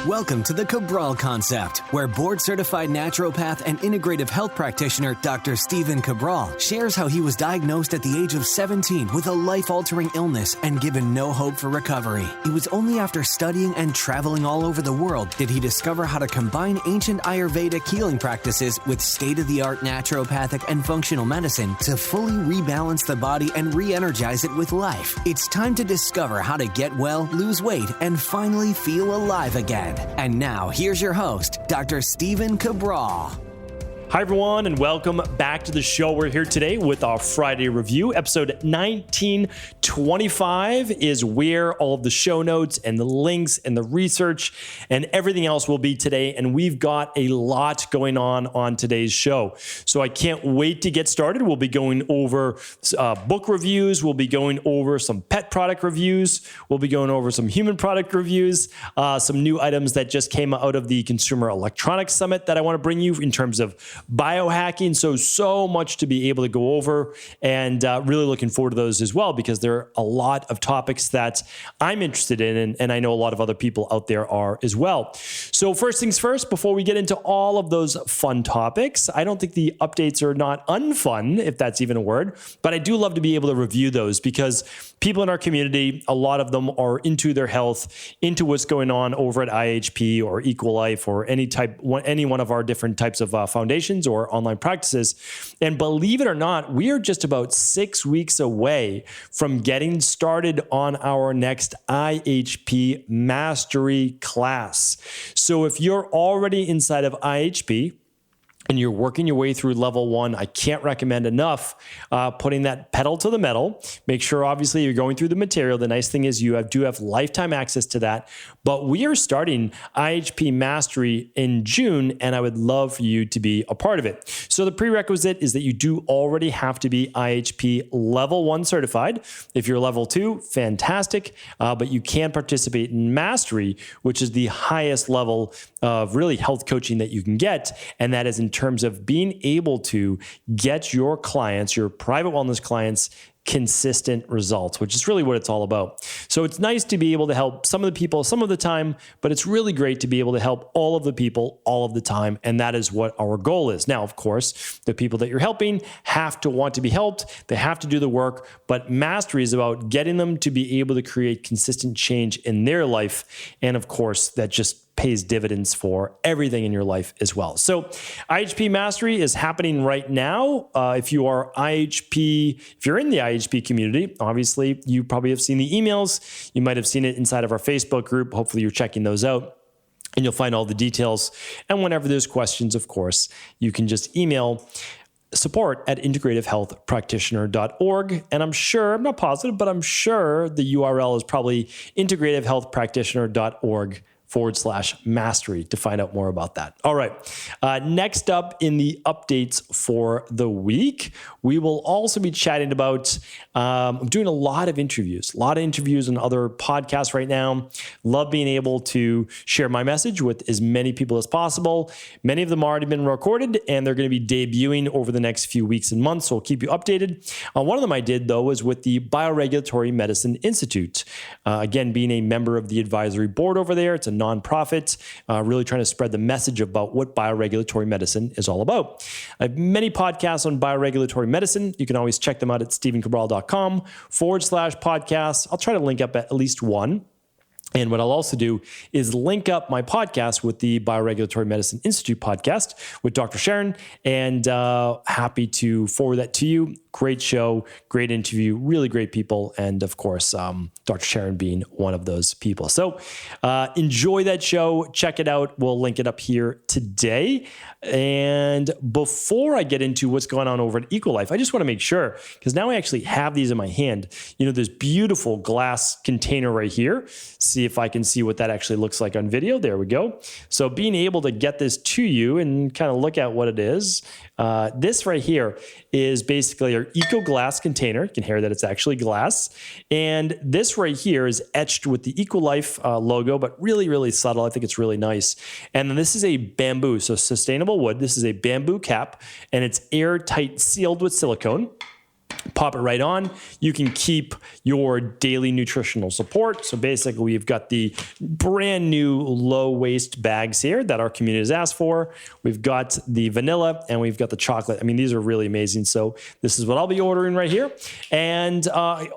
Welcome to the Cabral Concept, where board-certified naturopath and integrative health practitioner Dr. Stephen Cabral shares how he was diagnosed at the age of 17 with a life-altering illness and given no hope for recovery. It was only after studying and traveling all over the world did he discover how to combine ancient Ayurvedic healing practices with state-of-the-art naturopathic and functional medicine to fully rebalance the body and re-energize it with life. It's time to discover how to get well, lose weight, and finally feel alive again. And now, here's your host, Dr. Stephen Cabral. Hi, everyone, and welcome back to the show. We're here today with our Friday review. Episode 1925 is where all of the show notes and the links and the research and everything else will be today. And we've got a lot going on today's show. So I can't wait to get started. We'll be going over book reviews. We'll be going over some pet product reviews. We'll be going over some human product reviews, some new items that just came out of the Consumer Electronics Summit that I want to bring you in terms of biohacking. So much to be able to go over, and really looking forward to those as well, because there are a lot of topics that I'm interested in, and I know a lot of other people out there are as well. So first things first, before we get into all of those fun topics, I don't think the updates are not unfun, if that's even a word, but I do love to be able to review those because people in our community, a lot of them are into their health, into what's going on over at IHP or EquiLife or any one of our different types of foundations or online practices. And believe it or not, we are just about 6 weeks away from getting started on our next IHP Mastery class. So if you're already inside of IHP, and you're working your way through level 1, I can't recommend enough putting that pedal to the metal. Make sure, obviously, you're going through the material. The nice thing is you do have lifetime access to that. But we are starting IHP Mastery in June, and I would love for you to be a part of it. So the prerequisite is that you do already have to be IHP level 1 certified. If you're level 2, fantastic. But you can participate in Mastery, which is the highest level of really health coaching that you can get. And that is in terms of being able to get your clients, your private wellness clients, consistent results, which is really what it's all about. So it's nice to be able to help some of the people some of the time, but it's really great to be able to help all of the people all of the time. And that is what our goal is. Now, of course, the people that you're helping have to want to be helped. They have to do the work, but mastery is about getting them to be able to create consistent change in their life. And of course, that just pays dividends for everything in your life as well. So IHP Mastery is happening right now. If you're in the IHP community, obviously you probably have seen the emails. You might have seen it inside of our Facebook group. Hopefully you're checking those out and you'll find all the details. And whenever there's questions, of course, you can just email support@integrativehealthpractitioner.org. And I'm not positive, but I'm sure the URL is probably integrativehealthpractitioner.org/mastery to find out more about that. All right. Next up in the updates for the week, we will also be chatting about doing a lot of interviews on other podcasts right now. Love being able to share my message with as many people as possible. Many of them have already been recorded and they're going to be debuting over the next few weeks and months. So I'll keep you updated. One of them I did, though, was with the Bioregulatory Medicine Institute. Again, being a member of the advisory board over there. It's a nonprofit, really trying to spread the message about what bioregulatory medicine is all about. I have many podcasts on bioregulatory medicine. You can always check them out at stephencabral.com/podcasts. I'll try to link up at least one. And what I'll also do is link up my podcast with the Bioregulatory Medicine Institute podcast with Dr. Sharon, and happy to forward that to you. Great show, great interview, really great people. And of course, Dr. Sharon being one of those people. So enjoy that show. Check it out. We'll link it up here today. And before I get into what's going on over at EquiLife, I just want to make sure, because now I actually have these in my hand, this beautiful glass container right here. See if I can see what that actually looks like on video. There we go. So being able to get this to you and kind of look at what it is. This right here is basically our Eco Glass container. You can hear that it's actually glass. And this right here is etched with the EquiLife logo, but really, really subtle. I think it's really nice. And then this is a bamboo, so sustainable wood. This is a bamboo cap, and it's airtight sealed with silicone. Pop it right on. You can keep your daily nutritional support. So basically, we've got the brand new low waste bags here that our community has asked for. We've got the vanilla and we've got the chocolate. I mean, these are really amazing. So this is what I'll be ordering right here. And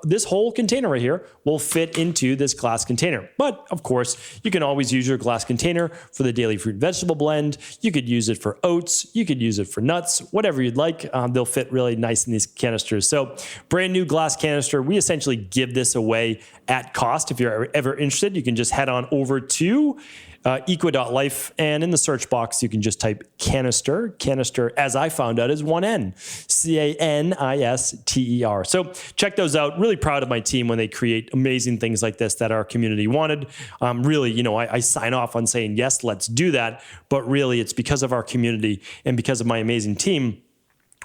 this whole container right here will fit into this glass container. But of course, you can always use your glass container for the daily fruit vegetable blend. You could use it for oats. You could use it for nuts, whatever you'd like. They'll fit really nice in these canisters. So brand new glass canister. We essentially give this away at cost. If you're ever interested, you can just head on over to equi.life, and in the search box, you can just type canister. Canister, as I found out, is one N, Canister. So check those out. Really proud of my team when they create amazing things like this that our community wanted. Really, I sign off on saying, yes, let's do that. But really, it's because of our community and because of my amazing team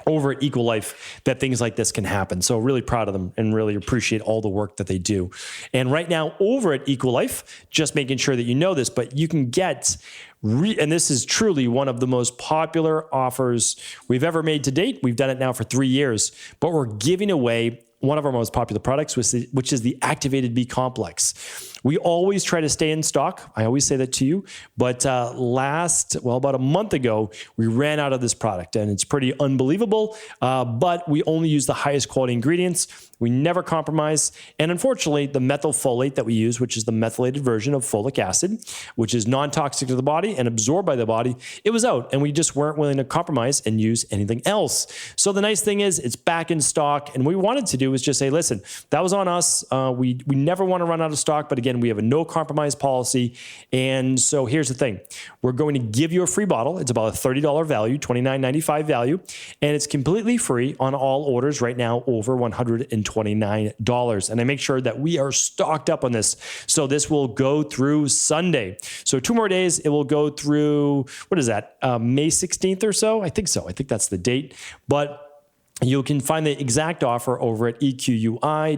over at EquiLife that things like this can happen. So really proud of them and really appreciate all the work that they do. And right now over at EquiLife, just making sure that you know this, but you can get, and this is truly one of the most popular offers we've ever made to date. We've done it now for 3 years, but we're giving away one of our most popular products, which is the Activated B Complex. We always try to stay in stock. I always say that to you. But about a month ago, we ran out of this product, and it's pretty unbelievable. But we only use the highest quality ingredients. We never compromise. And unfortunately, the methylfolate that we use, which is the methylated version of folic acid, which is non-toxic to the body and absorbed by the body, it was out, and we just weren't willing to compromise and use anything else. So the nice thing is it's back in stock, and what we wanted to do was just say, listen, that was on us. We never want to run out of stock, but again, we have a no compromise policy. And so here's the thing. We're going to give you a free bottle. It's about a $30 value, $29.95 value, and it's completely free on all orders right now over $129. And I make sure that we are stocked up on this. So this will go through Sunday. So 2 more days. It will go through, what is that, May 16th or so? I think so. I think that's the date. But you can find the exact offer over at equi.life.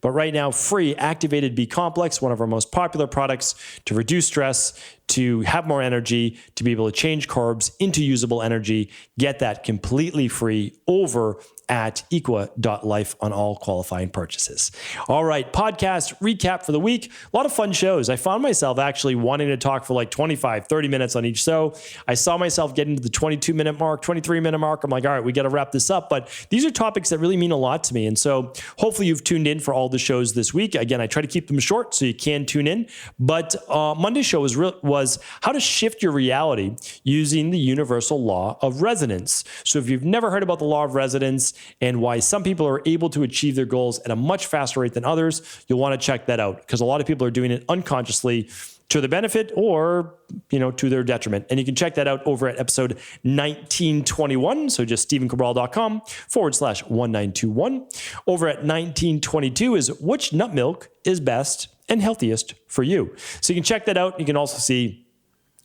But right now, free Activated B Complex, one of our most popular products to reduce stress, to have more energy, to be able to change carbs into usable energy. Get that completely free over at equi.life on all qualifying purchases. All right, podcast recap for the week. A lot of fun shows. I found myself actually wanting to talk for like 25, 30 minutes on each show. I saw myself getting to the 22-minute mark, 23-minute mark. I'm like, all right, we got to wrap this up. But these are topics that really mean a lot to me. And so hopefully you've tuned in for all the shows this week. Again, I try to keep them short so you can tune in. But Monday's show was how to shift your reality using the universal law of resonance. So if you've never heard about the law of resonance and why some people are able to achieve their goals at a much faster rate than others, you'll want to check that out because a lot of people are doing it unconsciously to their benefit or, to their detriment. And you can check that out over at episode 1921. So just StephenCabral.com/1921. Over at 1922 is which nut milk is best and healthiest for you. So you can check that out. You can also see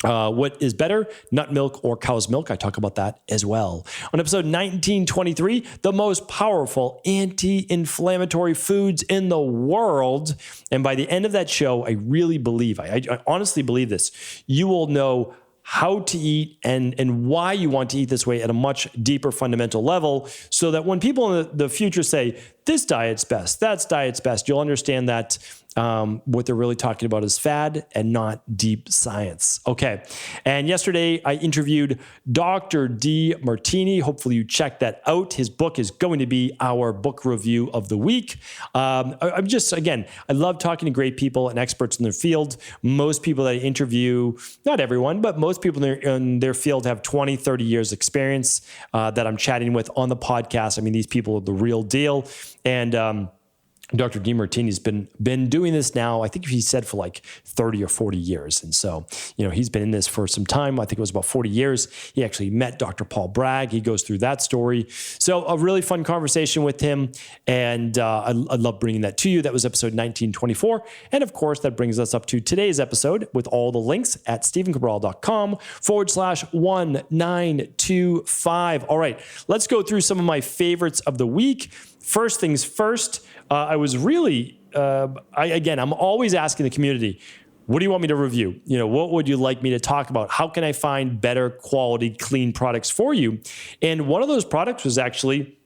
what is better, nut milk or cow's milk? I talk about that as well. On episode 1923, the most powerful anti-inflammatory foods in the world. And by the end of that show, I really believe, I honestly believe this, you will know how to eat and why you want to eat this way at a much deeper fundamental level so that when people in the future say, this diet's best, that diet's best, you'll understand that what they're really talking about is fad and not deep science. Okay. And yesterday I interviewed Dr. D. Martini. Hopefully you checked that out. His book is going to be our book review of the week. I'm just, again, I love talking to great people and experts in their field. Most people that I interview, not everyone, but most people in their field have 20, 30 years experience that I'm chatting with on the podcast. I mean, these people are the real deal. And, Dr. DeMartini's been doing this now, I think he said for like 30 or 40 years. And so, he's been in this for some time. I think it was about 40 years. He actually met Dr. Paul Bragg. He goes through that story. So a really fun conversation with him. And I love bringing that to you. That was episode 1924. And of course, that brings us up to today's episode with all the links at StephenCabral.com/1925. All right, let's go through some of my favorites of the week. First things first, I was really, I'm always asking the community, what do you want me to review? What would you like me to talk about? How can I find better quality, clean products for you? And one of those products was actually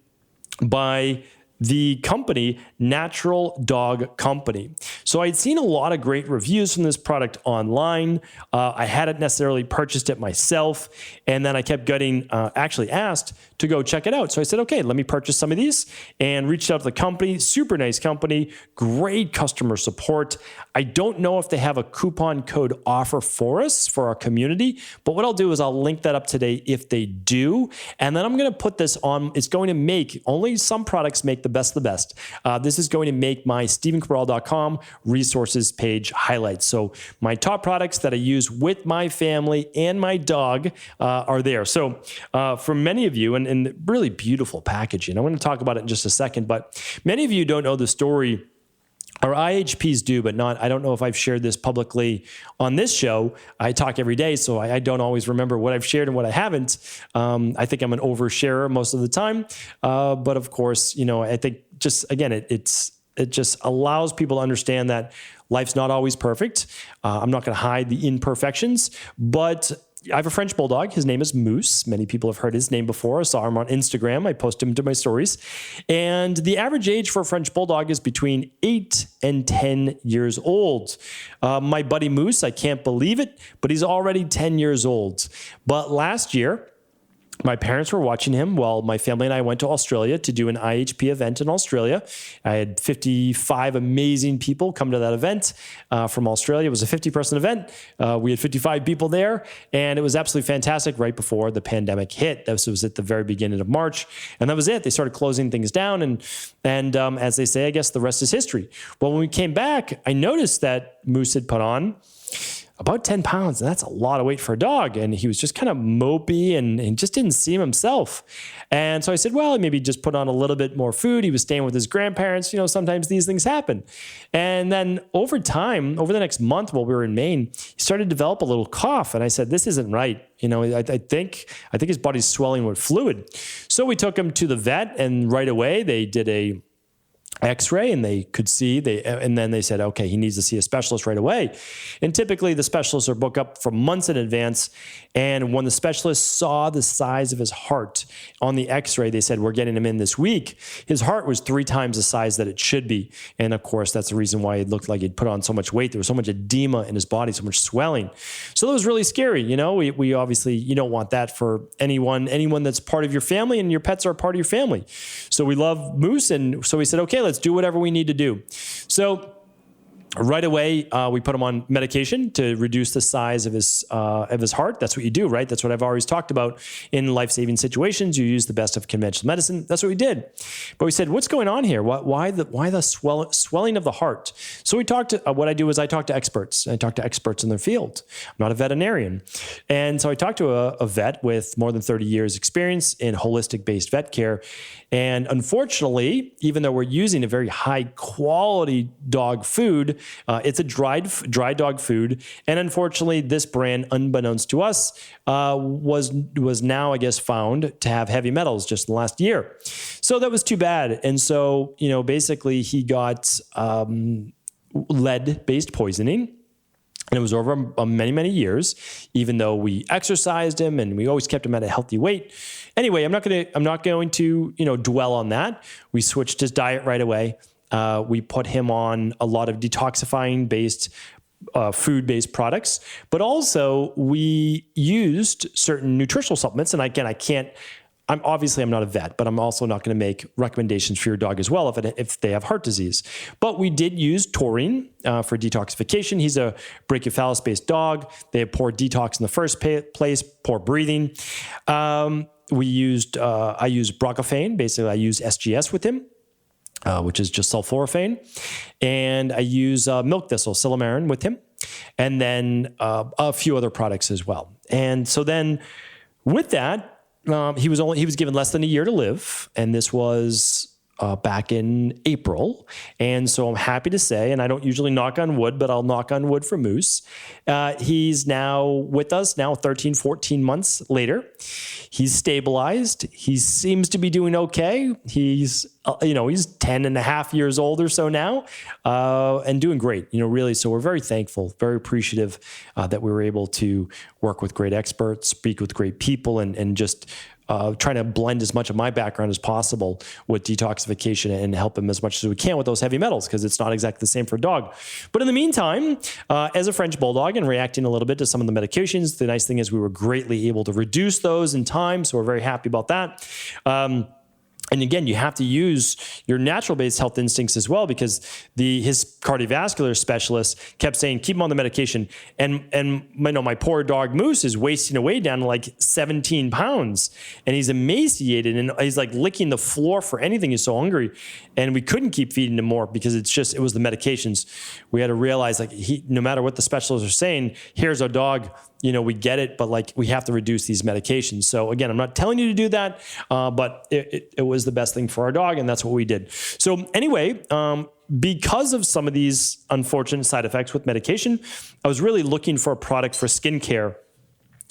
by the company Natural Dog Company. So I'd seen a lot of great reviews from this product online. I hadn't necessarily purchased it myself. And then I kept getting actually asked to go check it out. So I said, okay, let me purchase some of these, and reached out to the company. Super nice company, great customer support. I don't know if they have a coupon code offer for us, for our community, but what I'll do is I'll link that up today if they do. And then I'm going to put this on. It's going to make, only some products make the best of the best. This is going to make my StephenCabral.com resources page highlights. So my top products that I use with my family and my dog are there. So for many of you, and really beautiful packaging, I'm going to talk about it in just a second, but many of you don't know the story. Our IHPs do, but not, I don't know if I've shared this publicly on this show. I talk every day, so I don't always remember what I've shared and what I haven't. I think I'm an oversharer most of the time. But of course, I think just, again, it just allows people to understand that life's not always perfect. I'm not going to hide the imperfections, but I have a French bulldog. His name is Moose. Many people have heard his name before. I saw him on Instagram. I post him to my stories. And the average age for a French bulldog is between 8 and 10 years old. My buddy Moose, I can't believe it, but he's already 10 years old. But last year, my parents were watching him while my family and I went to Australia to do an IHP event in Australia. I had 55 amazing people come to that event from Australia. It was a 50-person event. We had 55 people there, and it was absolutely fantastic right before the pandemic hit. This was at the very beginning of March, and that was it. They started closing things down, and as they say, I guess the rest is history. Well, when we came back, I noticed that Moose had put on about 10 pounds, and that's a lot of weight for a dog. And he was just kind of mopey and just didn't seem himself. And so I said, well, maybe just put on a little bit more food. He was staying with his grandparents. Sometimes these things happen. And then over time, over the next month while we were in Maine, he started to develop a little cough. And I said, this isn't right. I think his body's swelling with fluid. So we took him to the vet, and right away they did a X-ray, and they could see, and then they said, okay, he needs to see a specialist right away. And typically the specialists are booked up for months in advance. And when the specialist saw the size of his heart on the X-ray, they said, we're getting him in this week. His heart was 3 times the size that it should be. And of course, that's the reason why it looked like he'd put on so much weight. There was so much edema in his body, so much swelling. So that was really scary. We obviously, you don't want that for anyone that's part of your family, and your pets are part of your family. So we love Moose. And so we said, okay, let's do whatever we need to do. So right away, we put him on medication to reduce the size of his heart. That's what you do, right? That's what I've always talked about in life-saving situations. You use the best of conventional medicine. That's what we did. But we said, what's going on here? Why the swelling of the heart? So we talked to, what I do is I talk to experts. I talk to experts in their field. I'm not a veterinarian. And so I talked to a vet with more than 30 years experience in holistic-based vet care. And unfortunately, even though we're using a very high-quality dog food, it's a dry dog food. And unfortunately, this brand, unbeknownst to us, was now, I guess, found to have heavy metals just in the last year. So that was too bad. And so, basically he got lead-based poisoning. And it was over many, many years, even though we exercised him and we always kept him at a healthy weight. Anyway, I'm not going to dwell on that. We switched his diet right away. We put him on a lot of detoxifying-based food-based products, but also we used certain nutritional supplements. And again, I'm not a vet, but I'm also not going to make recommendations for your dog as well if they have heart disease. But we did use taurine for detoxification. He's a brachycephalus-based dog. They have poor detox in the first place, poor breathing. I used broncofane. Basically, I use SGS with him, which is just sulforaphane. And I use milk thistle, silymarin, with him. And then a few other products as well. And so then with that, he was given less than a year to live, and this was back in April. And so I'm happy to say, and I don't usually knock on wood, but I'll knock on wood for Moose. He's now with us 13, 14 months later. He's stabilized. He seems to be doing okay. He's 10 and a half years old or so now, and doing great, really. So we're very thankful, very appreciative that we were able to work with great experts, speak with great people, and just trying to blend as much of my background as possible with detoxification and help him as much as we can with those heavy metals, because it's not exactly the same for a dog. But in the meantime, as a French Bulldog and reacting a little bit to some of the medications, the nice thing is we were greatly able to reduce those in time. So we're very happy about that. And again, you have to use your natural-based health instincts as well, because his cardiovascular specialist kept saying, keep him on the medication. And my poor dog Moose is wasting away down to like 17 pounds, and he's emaciated, and he's like licking the floor for anything. He's so hungry, and we couldn't keep feeding him more because it was the medications. We had to realize, like, no matter what the specialists are saying, here's our dog. We get it, but like, we have to reduce these medications. So again, I'm not telling you to do that, but it was the best thing for our dog, and that's what we did. So anyway, because of some of these unfortunate side effects with medication, I was really looking for a product for skincare.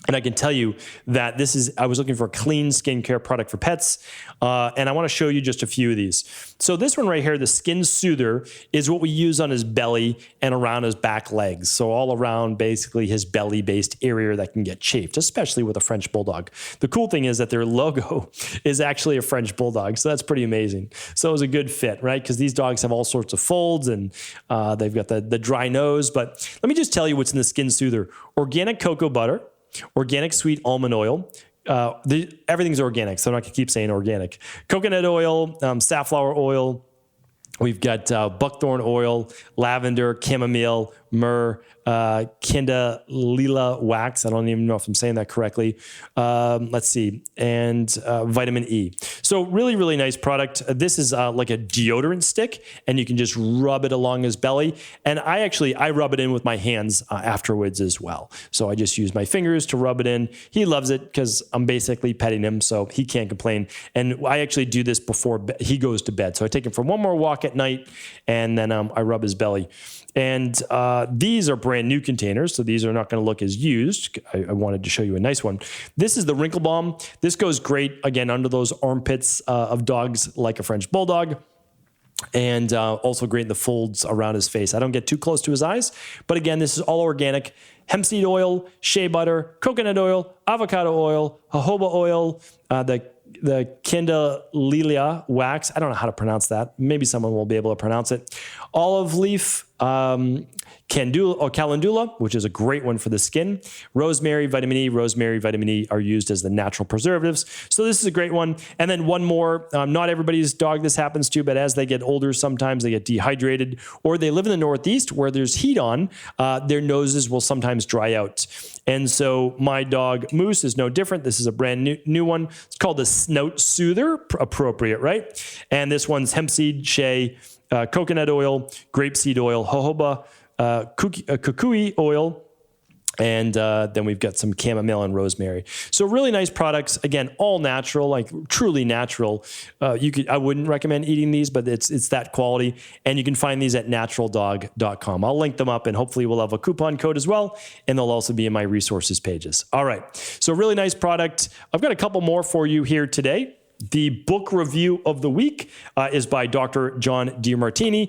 And I can tell you that I was looking for a clean skincare product for pets. And I want to show you just a few of these. So this one right here, the Skin Soother, is what we use on his belly and around his back legs. So all around basically his belly-based area that can get chafed, especially with a French Bulldog. The cool thing is that their logo is actually a French Bulldog. So that's pretty amazing. So it was a good fit, right? Because these dogs have all sorts of folds, and they've got the dry nose. But let me just tell you what's in the Skin Soother. Organic cocoa butter, organic sweet almond oil. Everything's organic, so I'm not going to keep saying organic. Coconut oil, safflower oil. We've got buckthorn oil, lavender, chamomile, myrrh, candelilla wax. I don't even know if I'm saying that correctly. Let's see. And vitamin E. So really, really nice product. This is like a deodorant stick, and you can just rub it along his belly. And I rub it in with my hands afterwards as well. So I just use my fingers to rub it in. He loves it because I'm basically petting him, so he can't complain. And I actually do this before he goes to bed. So I take him for one more walk at night, and then I rub his belly. And these are brand new containers, so these are not going to look as used. I wanted to show you a nice one. This is the Wrinkle Balm. This goes great, again, under those armpits of dogs like a French Bulldog, and also great in the folds around his face. I don't get too close to his eyes, but again, this is all organic. Hemp seed oil, shea butter, coconut oil, avocado oil, jojoba oil, the candelilla wax. I don't know how to pronounce that. Maybe someone will be able to pronounce it. Olive leaf, calendula, which is a great one for the skin. Rosemary, vitamin E. Rosemary, vitamin E are used as the natural preservatives. So this is a great one. And then one more, not everybody's dog this happens to, but as they get older, sometimes they get dehydrated, or they live in the Northeast where there's heat on, their noses will sometimes dry out. And so my dog Moose is no different. This is a brand new one. It's called the Snout Soother, appropriate, right? And this one's hemp seed, shea, coconut oil, grapeseed oil, jojoba, kukui oil, and then we've got some chamomile and rosemary. So really nice products. Again, all natural, like truly natural. I wouldn't recommend eating these, but it's that quality. And you can find these at naturaldog.com. I'll link them up, and hopefully we'll have a coupon code as well. And they'll also be in my resources pages. All right. So really nice product. I've got a couple more for you here today. The book review of the week is by Dr. John Demartini,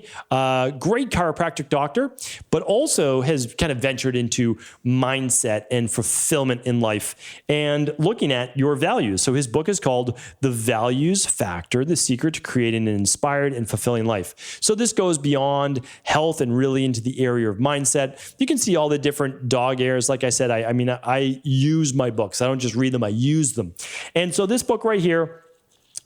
great chiropractic doctor, but also has kind of ventured into mindset and fulfillment in life and looking at your values. So his book is called The Values Factor, The Secret to Creating an Inspired and Fulfilling Life. So this goes beyond health and really into the area of mindset. You can see all the different dog areas. Like I said, I use my books. I don't just read them, I use them. And so this book right here,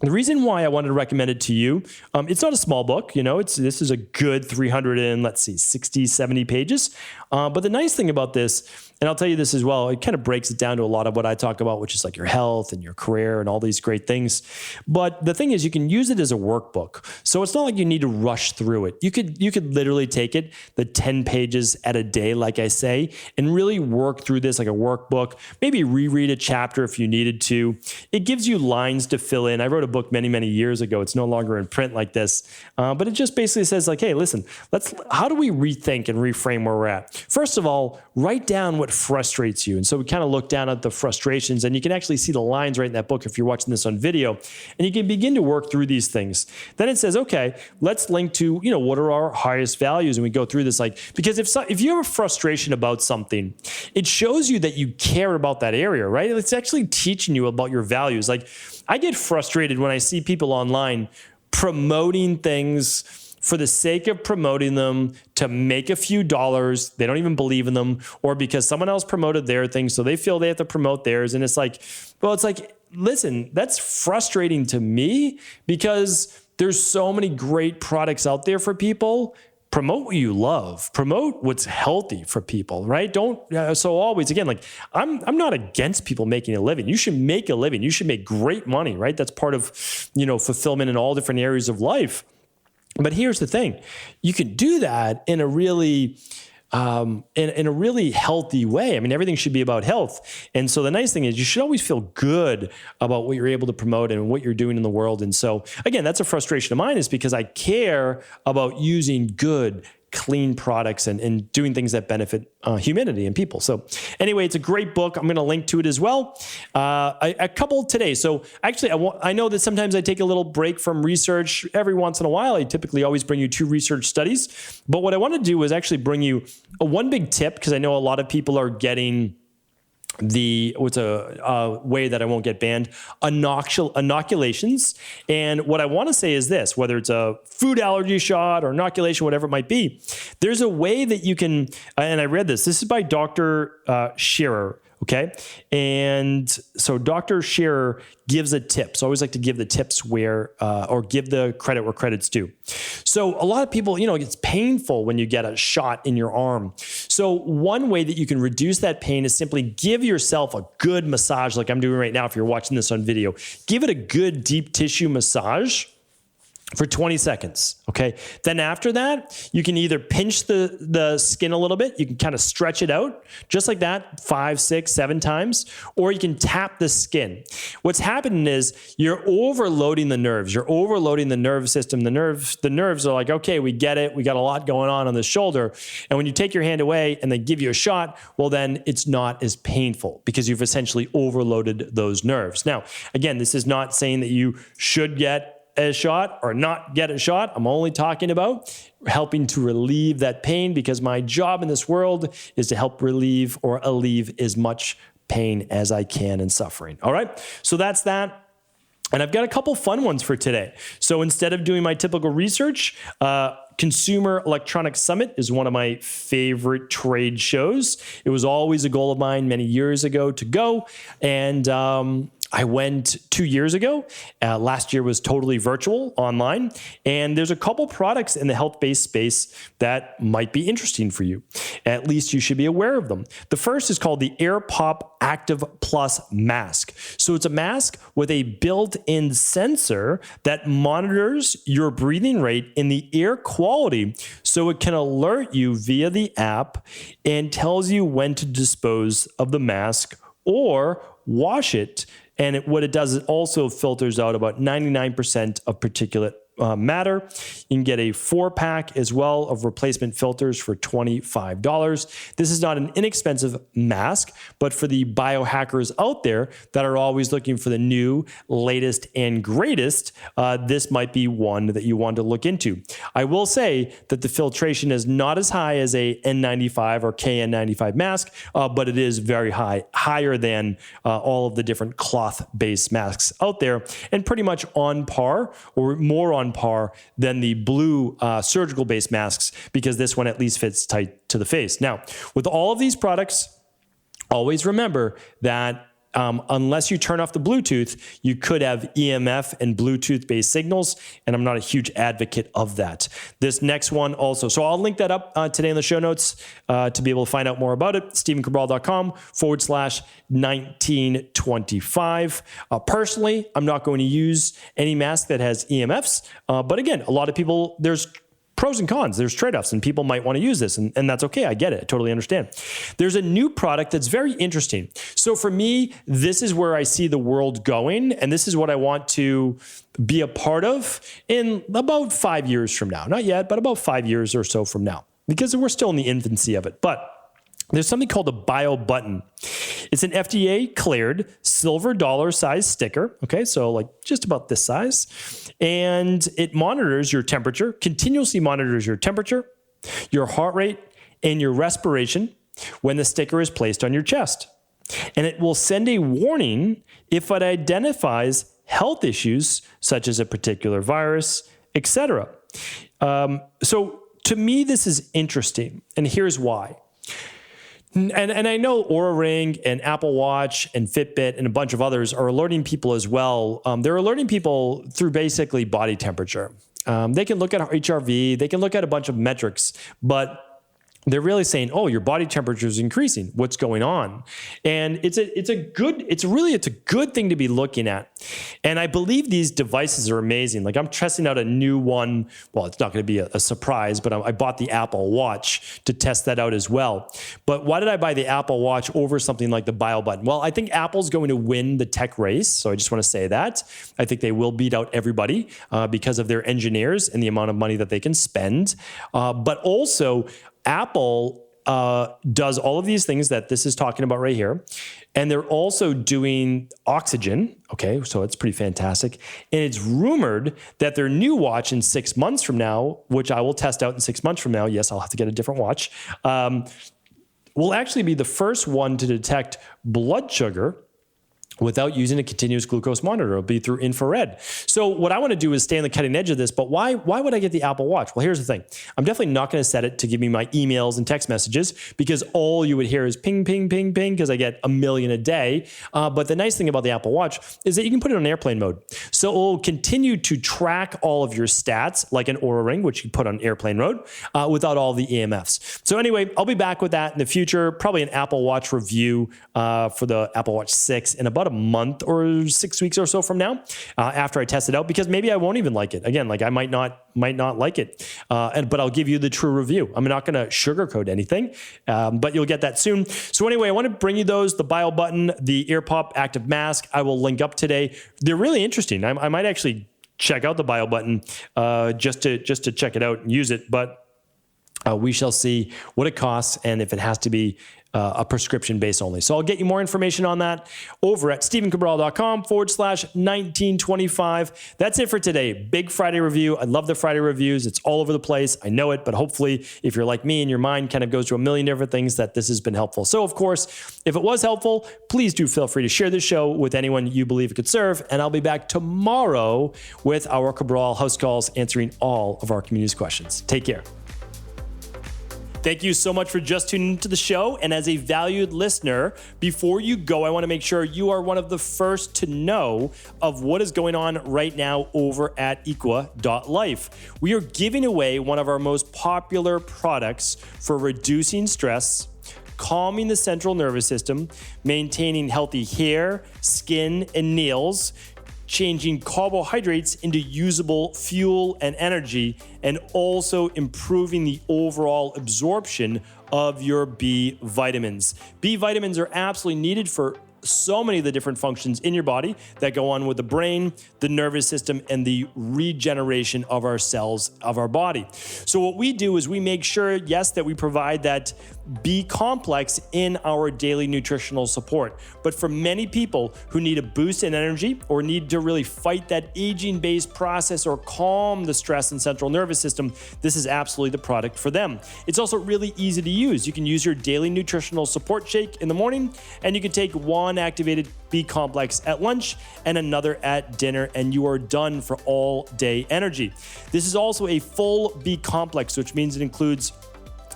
the reason why I wanted to recommend it to you, it's not a small book, this is a good 60, 70 pages. But the nice thing about this, and I'll tell you this as well, it kind of breaks it down to a lot of what I talk about, which is like your health and your career and all these great things. But the thing is, you can use it as a workbook. So it's not like you need to rush through it. You could literally take it, the 10 pages at a day, like I say, and really work through this like a workbook, maybe reread a chapter if you needed to. It gives you lines to fill in. I wrote a book many, many years ago. It's no longer in print like this. But it just basically says like, hey, listen, how do we rethink and reframe where we're at? First of all, write down what frustrates you. And so we kind of look down at the frustrations, and you can actually see the lines right in that book if you're watching this on video, and you can begin to work through these things. Then it says, okay, let's link to, what are our highest values? And we go through this, because if you have a frustration about something, it shows you that you care about that area, right? It's actually teaching you about your values. Like, I get frustrated when I see people online promoting things for the sake of promoting them to make a few dollars. They don't even believe in them, or because someone else promoted their thing, so they feel they have to promote theirs. And it's like, listen, that's frustrating to me, because there's so many great products out there for people. Promote what you love. Promote what's healthy for people, right? So always, again, I'm not against people making a living. You should make a living. You should make great money, right? That's part of, fulfillment in all different areas of life. But here's the thing. You can do that in a really healthy way. I mean, everything should be about health. And so the nice thing is you should always feel good about what you're able to promote and what you're doing in the world. And so again, that's a frustration of mine, is because I care about using good, clean products and doing things that benefit humanity and people. So anyway, it's a great book. I'm going to link to it as well. A couple today. So actually, I know that sometimes I take a little break from research every once in a while. I typically always bring you 2 research studies. But what I want to do is actually bring you one big tip, because I know a lot of people are getting what's a way that I won't get banned, inoculations. And what I want to say is this: whether it's a food allergy shot or inoculation, whatever it might be, there's a way that you can, and I read this is by Dr. Sharon. Okay. And so Dr. Sharon gives a tip. So I always like to give the tips or give the credit where credit's due. So a lot of people, it's painful when you get a shot in your arm. So one way that you can reduce that pain is simply give yourself a good massage, like I'm doing right now. If you're watching this on video, give it a good deep tissue massage for 20 seconds, okay? Then after that, you can either pinch the skin a little bit, you can kind of stretch it out, just like that, 5, 6, 7 times, or you can tap the skin. What's happening is you're overloading the nerves. You're overloading the nerve system. The nerves are like, okay, we get it. We got a lot going on the shoulder. And when you take your hand away and they give you a shot, well, then it's not as painful, because you've essentially overloaded those nerves. Now, again, this is not saying that you should get a shot or not get a shot. I'm only talking about helping to relieve that pain, because my job in this world is to help relieve or alleviate as much pain as I can and suffering. All right. So that's that. And I've got a couple fun ones for today. So instead of doing my typical research, Consumer Electronics Summit is one of my favorite trade shows. It was always a goal of mine many years ago to go. And I went 2 years ago. Last year was totally virtual, online. And there's a couple products in the health-based space that might be interesting for you. At least you should be aware of them. The first is called the AirPop Active Plus Mask. So it's a mask with a built-in sensor that monitors your breathing rate and the air quality, so it can alert you via the app and tells you when to dispose of the mask or wash it. And what it does is also filters out about 99% of particulate matter. You can get a 4-pack as well of replacement filters for $25. This is not an inexpensive mask, but for the biohackers out there that are always looking for the new, latest, and greatest, this might be one that you want to look into. I will say that the filtration is not as high as a N95 or KN95 mask, but it is very high, higher than all of the different cloth-based masks out there, and pretty much on par or more on par than the blue surgical-based masks, because this one at least fits tight to the face. Now, with all of these products, always remember that unless you turn off the Bluetooth, you could have EMF and Bluetooth-based signals, and I'm not a huge advocate of that. This next one also. So I'll link that up today in the show notes to be able to find out more about it. StephenCabral.com/1925. Personally, I'm not going to use any mask that has EMFs. But again, a lot of people, there's pros and cons. There's trade-offs, and people might want to use this, and that's okay. I get it. I totally understand. There's a new product that's very interesting. So for me, this is where I see the world going, and this is what I want to be a part of in about 5 years from now. Not yet, but about 5 years or so from now, because we're still in the infancy of it. But there's something called a Bio Button. It's an FDA cleared silver dollar size sticker. Okay, so like just about this size. And it monitors your temperature, continuously monitors your temperature, your heart rate, and your respiration when the sticker is placed on your chest. And it will send a warning if it identifies health issues such as a particular virus, etc. So to me, this is interesting. And here's why. And I know Oura Ring and Apple Watch and Fitbit and a bunch of others are alerting people as well. They're alerting people through basically body temperature. They can look at HRV, they can look at a bunch of metrics, but they're really saying, oh, your body temperature is increasing. What's going on? And it's a good thing to be looking at. And I believe these devices are amazing. Like I'm testing out a new one. Well, it's not going to be a surprise, but I bought the Apple Watch to test that out as well. But why did I buy the Apple Watch over something like the Bio Button? Well, I think Apple's going to win the tech race. So I just want to say that. I think they will beat out everybody because of their engineers and the amount of money that they can spend. But also, Apple does all of these things that this is talking about right here. And they're also doing oxygen. Okay, so it's pretty fantastic. And it's rumored that their new watch in 6 months from now, which I will test out in 6 months from now, yes, I'll have to get a different watch, will actually be the first one to detect blood sugar without using a continuous glucose monitor. It'll be through infrared. So what I want to do is stay on the cutting edge of this, but why would I get the Apple Watch? Well, here's the thing. I'm definitely not going to set it to give me my emails and text messages because all you would hear is ping, ping, ping, ping, because I get a million a day. But the nice thing about the Apple Watch is that you can put it on airplane mode. So it will continue to track all of your stats like an Oura Ring, which you put on airplane mode without all the EMFs. So anyway, I'll be back with that in the future, probably an Apple Watch review for the Apple Watch 6 in about a month or 6 weeks or so from now after I test it out, because maybe I won't even like it. Again, like I might not like it, but I'll give you the true review. I'm not going to sugarcoat anything, but you'll get that soon. So anyway, I want to bring you those, the Bio Button, the EarPop Active Mask. I will link up today. They're really interesting. I might actually check out the Bio Button just to check it out and use it, but we shall see what it costs and if it has to be a prescription base only. So I'll get you more information on that over at stephencabral.com/1925. That's it for today. Big Friday review. I love the Friday reviews. It's all over the place. I know it, but hopefully if you're like me and your mind kind of goes to a million different things, that this has been helpful. So of course, if it was helpful, please do feel free to share this show with anyone you believe it could serve. And I'll be back tomorrow with our Cabral House Calls answering all of our community's questions. Take care. Thank you so much for just tuning into the show. And as a valued listener, before you go, I want to make sure you are one of the first to know of what is going on right now over at EquiLife. We are giving away one of our most popular products for reducing stress, calming the central nervous system, maintaining healthy hair, skin, and nails, changing carbohydrates into usable fuel and energy, and also improving the overall absorption of your B vitamins. B vitamins are absolutely needed for so many of the different functions in your body that go on with the brain, the nervous system, and the regeneration of our cells of our body. So what we do is we make sure, yes, that we provide that B complex in our daily nutritional support. But for many people who need a boost in energy or need to really fight that aging-based process or calm the stress and central nervous system, this is absolutely the product for them. It's also really easy to use. You can use your daily nutritional support shake in the morning, and you can take one activated B complex at lunch and another at dinner, and you are done for all day energy. This is also a full B complex, which means it includes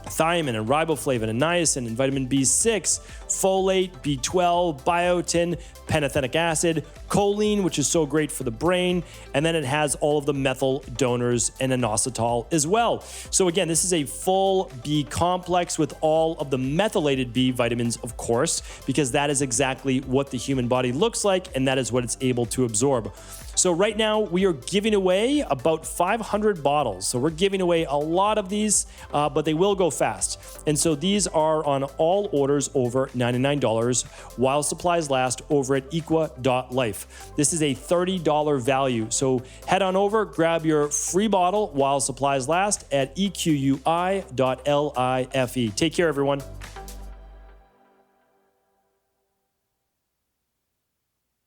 thiamine and riboflavin and niacin and vitamin B6, folate, B12, biotin, pantothenic acid, choline, which is so great for the brain, and then it has all of the methyl donors and inositol as well. So again, this is a full B complex with all of the methylated B vitamins, of course, because that is exactly what the human body looks like, and that is what it's able to absorb. So right now we are giving away about 500 bottles. So we're giving away a lot of these, but they will go fast. And so these are on all orders over $99 while supplies last over at equa.life. This is a $30 value. So head on over, grab your free bottle while supplies last at equi.life. Take care, everyone.